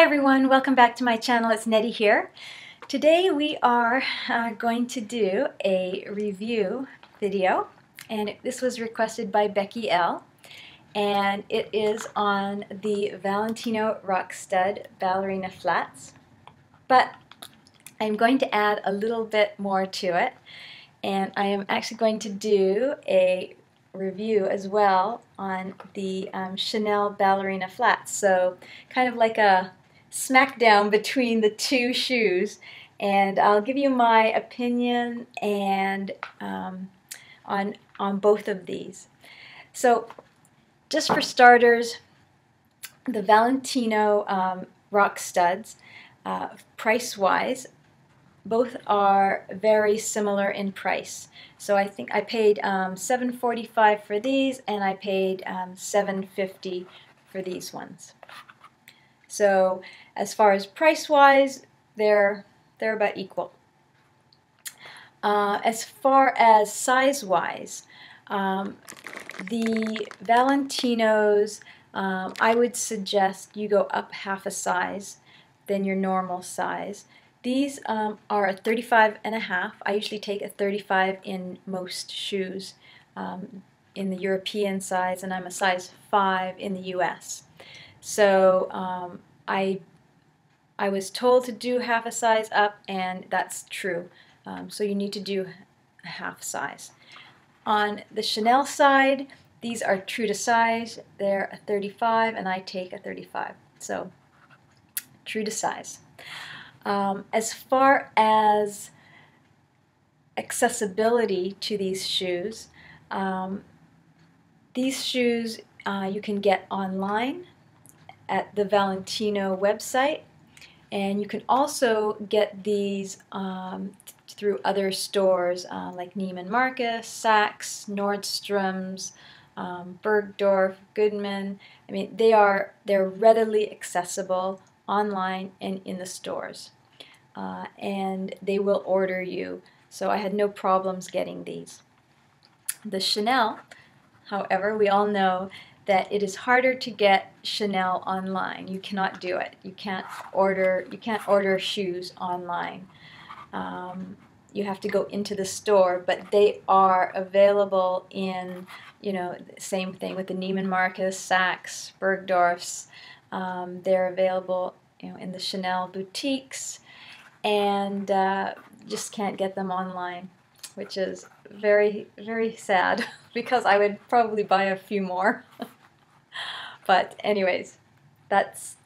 Hi everyone, welcome back to my channel. It's Nettie here. Today we are going to do a review video, and this was requested by Becky L. And it is on the Valentino Rockstud Ballerina flats. But I'm going to add a little bit more to it, and I am actually going to do a review as well on the Chanel Ballerina flats. So kind of like a smackdown between the two shoes, and I'll give you my opinion and on both of these. So just for starters, the Valentino Rockstuds, price-wise, both are very similar in price. So I think I paid $7.45 for these, and I paid $7.50 for these ones. So as far as price-wise, they're about equal. As far as size-wise, the Valentinos, I would suggest you go up half a size than your normal size. These are a 35.5. I usually take a 35 in most shoes in the European size, and I'm a size 5 in the US. So I was told to do half a size up, and that's true. So you need to do a half size. On the Chanel side, these are true to size. They're a 35, and I take a 35. So true to size. As far as accessibility to these shoes you can get online at the Valentino website, and you can also get these through other stores like Neiman Marcus, Saks, Nordstrom's, Bergdorf, Goodman. I mean, they're readily accessible online and in the stores, and they will order you. So I had no problems getting these. The Chanel, however, we all know that it is harder to get Chanel online. You cannot do it. You can't order shoes online. You have to go into the store, but they are available in, same thing with the Neiman Marcus, Saks, Bergdorf's. They're available, in the Chanel boutiques, and just can't get them online, which is very, very sad because I would probably buy a few more. But anyways, that's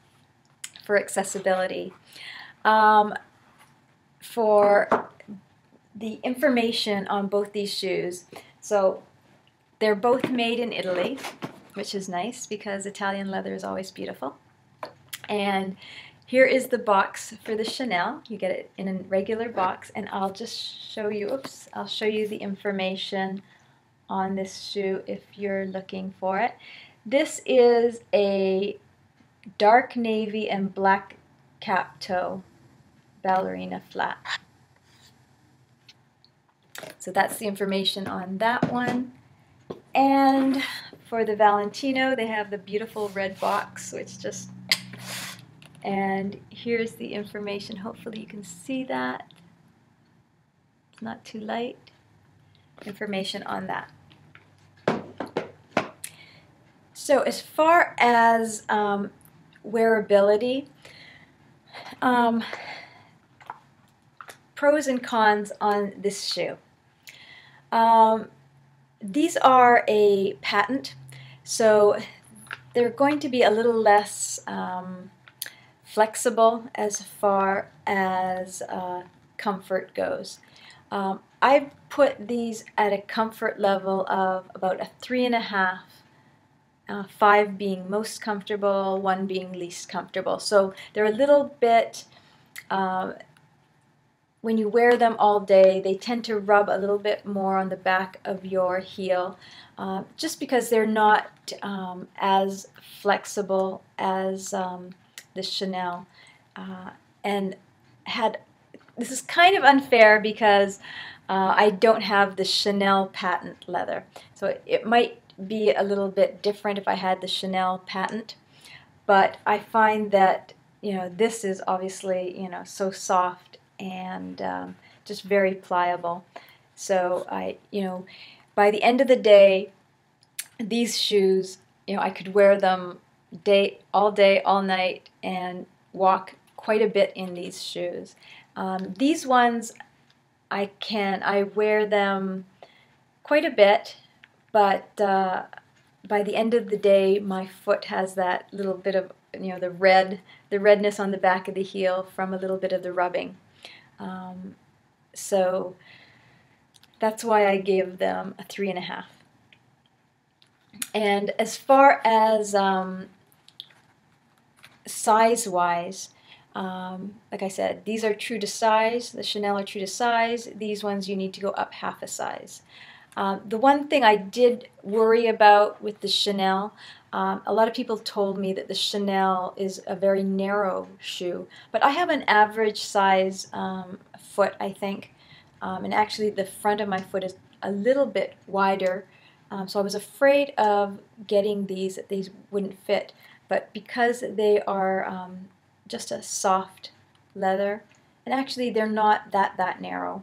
for accessibility. For the information on both these shoes, so they're both made in Italy, which is nice because Italian leather is always beautiful. And here is the box for the Chanel. You get it in a regular box, and I'll just show you, I'll show you the information on this shoe if you're looking for it. This is a dark navy and black cap toe ballerina flat. So that's the information on that one. And for the Valentino, they have the beautiful red box, which just, and here's the information. Hopefully you can see that. It's not too light. Information on that. So as far as wearability, pros and cons on this shoe. These are a patent, so they're going to be a little less flexible as far as comfort goes. I've put these at a comfort level of about a 3.5, 5 being most comfortable, 1 being least comfortable. So they're a little bit, when you wear them all day, they tend to rub a little bit more on the back of your heel, just because they're not as flexible as the Chanel. And this is kind of unfair because I don't have the Chanel patent leather. So it might be a little bit different if I had the Chanel patent, but I find that this is obviously, so soft and just very pliable. So by the end of the day, these shoes, I could wear them all day, all night, and walk quite a bit in these shoes. These ones, I wear them quite a bit, but by the end of the day, my foot has that little bit of, the redness on the back of the heel from a little bit of the rubbing. So that's why I gave them a 3.5. And as far as size-wise, like I said, these are true to size. The Chanel are true to size. These ones you need to go up half a size. The one thing I did worry about with the Chanel, a lot of people told me that the Chanel is a very narrow shoe, but I have an average size foot, I think, and actually the front of my foot is a little bit wider, so I was afraid of getting that these wouldn't fit, but because they are just a soft leather, and actually they're not that narrow.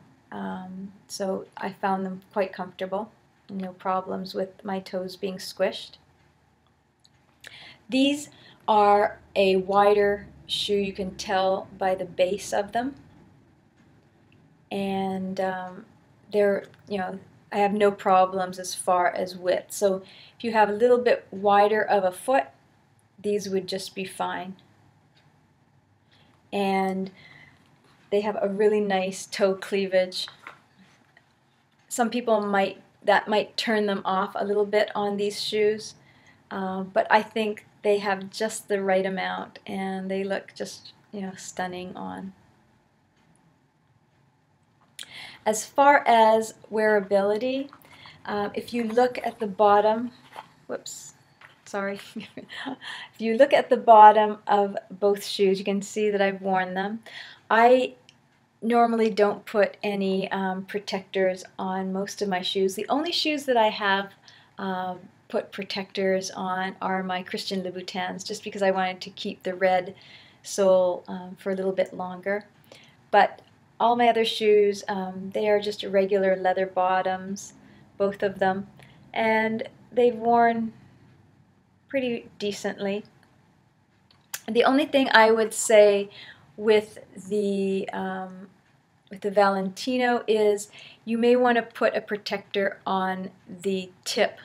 So I found them quite comfortable. No problems with my toes being squished. These are a wider shoe, you can tell by the base of them. And they're, I have no problems as far as width. So if you have a little bit wider of a foot, these would just be fine. And they have a really nice toe cleavage. Some people might turn them off a little bit on these shoes, but I think they have just the right amount, and they look just stunning on. As far as wearability, if you look at the bottom, whoops, sorry. If you look at the bottom of both shoes, you can see that I've worn them. I normally don't put any protectors on most of my shoes. The only shoes that I have put protectors on are my Christian Louboutins, just because I wanted to keep the red sole for a little bit longer. But all my other shoes, they are just regular leather bottoms, both of them, and they've worn pretty decently. The only thing I would say with the Valentino is you may want to put a protector on the tip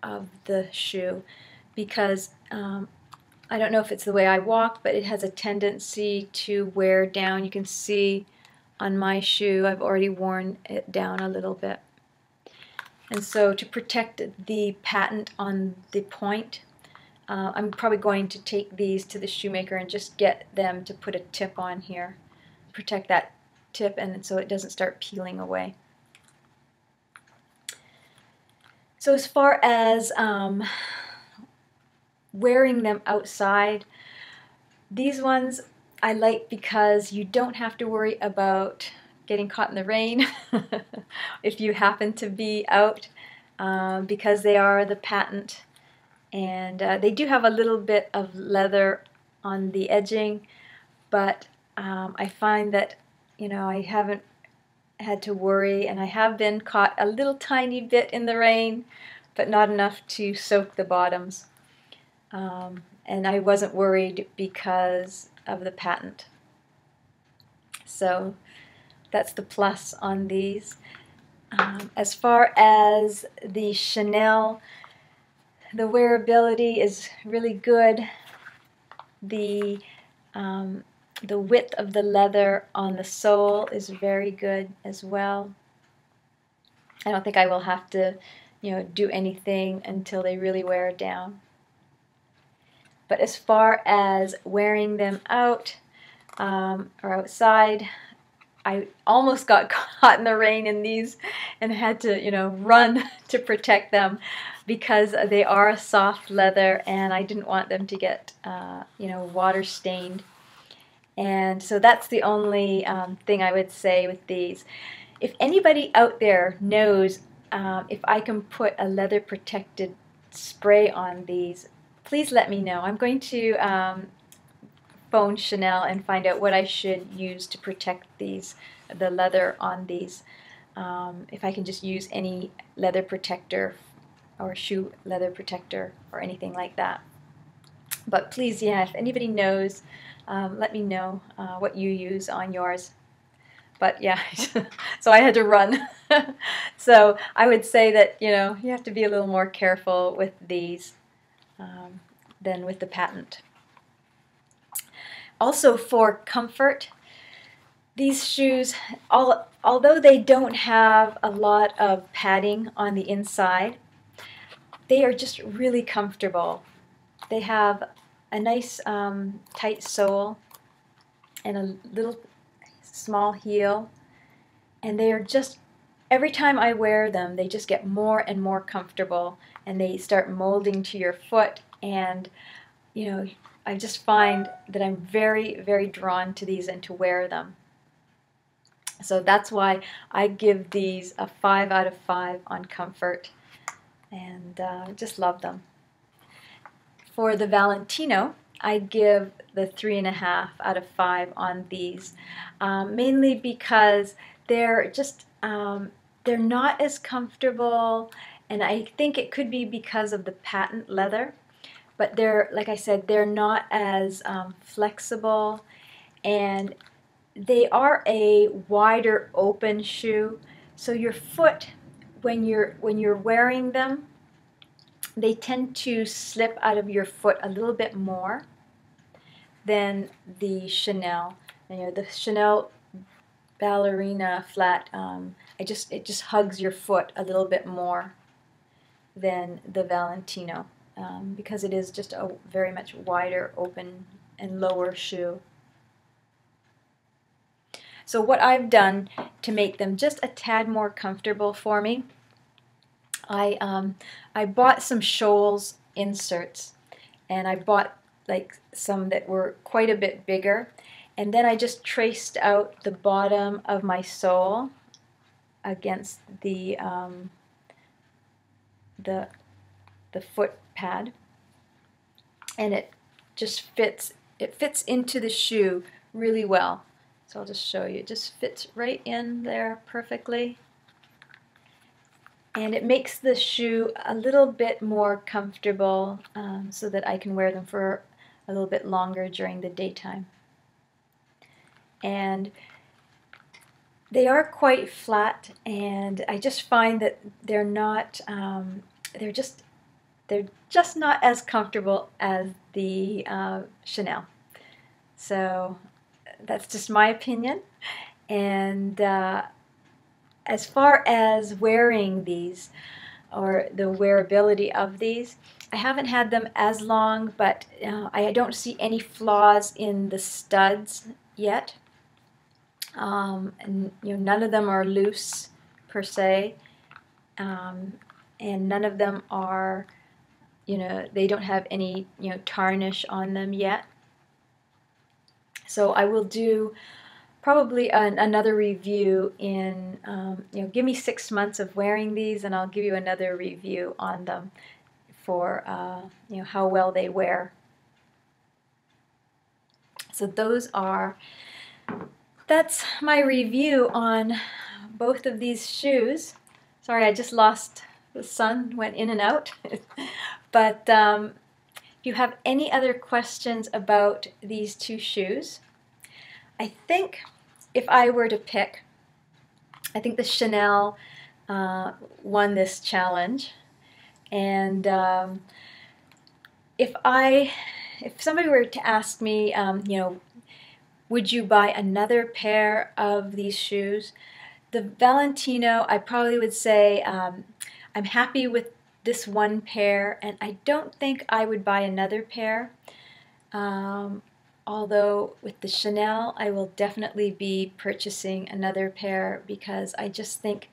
of the shoe, because I don't know if it's the way I walk, but it has a tendency to wear down. You can see on my shoe I've already worn it down a little bit. And so to protect the patent on the point, I'm probably going to take these to the shoemaker and just get them to put a tip on here, protect that tip, and so it doesn't start peeling away. So as far as wearing them outside, these ones I like because you don't have to worry about getting caught in the rain if you happen to be out, because they are the patent, and they do have a little bit of leather on the edging, but I find that I haven't had to worry, and I have been caught a little tiny bit in the rain, but not enough to soak the bottoms, and I wasn't worried because of the patent. So that's the plus on these. As far as the Chanel, the wearability is really good. The width of the leather on the sole is very good as well. I don't think I will have to do anything until they really wear down. But as far as wearing them out or outside, I almost got caught in the rain in these and had to run to protect them, because they are a soft leather and I didn't want them to get water stained. And so that's the only thing I would say with these. If anybody out there knows if I can put a leather protected spray on these, please let me know. I'm going to phone Chanel and find out what I should use to protect the leather on these. If I can just use any leather protector or shoe leather protector or anything like that. But please, yeah, if anybody knows, let me know what you use on yours. But yeah, so I had to run. So I would say that, you know, you have to be a little more careful with these than with the patent. Also for comfort, these shoes, although they don't have a lot of padding on the inside, they are just really comfortable. They have a nice tight sole and a little small heel, and they are just, every time I wear them, they just get more and more comfortable, and they start molding to your foot, and you know, I just find that I'm very, very drawn to these and to wear them. So that's why I give these a 5 out of 5 on comfort, and just love them. For the Valentino, I give the 3.5 out of 5 on these, mainly because they're just they're not as comfortable, and I think it could be because of the patent leather. But they're, like I said, they're not as flexible, and they are a wider open shoe, so your foot, when you're wearing them, they tend to slip out of your foot a little bit more than the Chanel. And, you know, the Chanel Ballerina flat, it just hugs your foot a little bit more than the Valentino, because it is just a very much wider open and lower shoe. So what I've done to make them just a tad more comfortable for me, I bought some Scholl's inserts, and I bought like some that were quite a bit bigger, and then I just traced out the bottom of my sole against the foot pad, and it just fits. It fits into the shoe really well. So I'll just show you. It just fits right in there perfectly. And it makes the shoe a little bit more comfortable, so that I can wear them for a little bit longer during the daytime. And they are quite flat, and I just find that they're not, they're just not as comfortable as the Chanel. So that's just my opinion. And as far as wearing these, or the wearability of these, I haven't had them as long, but I don't see any flaws in the studs yet. And you know, none of them are loose per se, and none of them are, you know, they don't have any, you know, tarnish on them yet. So I will do probably another review in, you know, give me 6 months of wearing these, and I'll give you another review on them for, you know, how well they wear. So that's my review on both of these shoes. Sorry, I just lost, the sun went in and out. But if you have any other questions about these two shoes, I think if I were to pick, I think the Chanel won this challenge. And if somebody were to ask me, you know, would you buy another pair of these shoes? The Valentino, I probably would say, I'm happy with this one pair, and I don't think I would buy another pair. Although with the Chanel, I will definitely be purchasing another pair, because I just think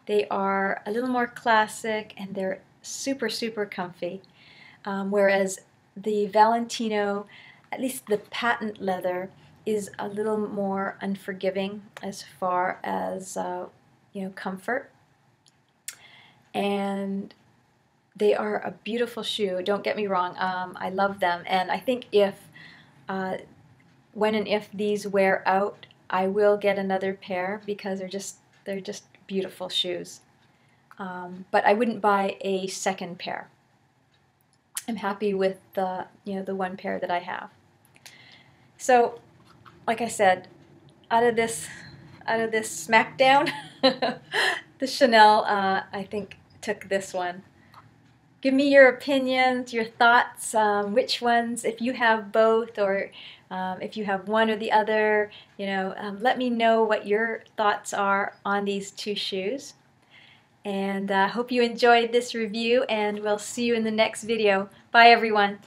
they are a little more classic, and they're super, super comfy. Whereas the Valentino, at least the patent leather, is a little more unforgiving as far as you know, comfort. And they are a beautiful shoe. Don't get me wrong. I love them, and I think if when and if these wear out, I will get another pair because they're just beautiful shoes. But I wouldn't buy a second pair. I'm happy with the the one pair that I have. So, like I said, out of this smackdown, the Chanel I think took this one. Give me your opinions, your thoughts, which ones, if you have both or if you have one or the other, let me know what your thoughts are on these two shoes. And I hope you enjoyed this review, and we'll see you in the next video. Bye, everyone.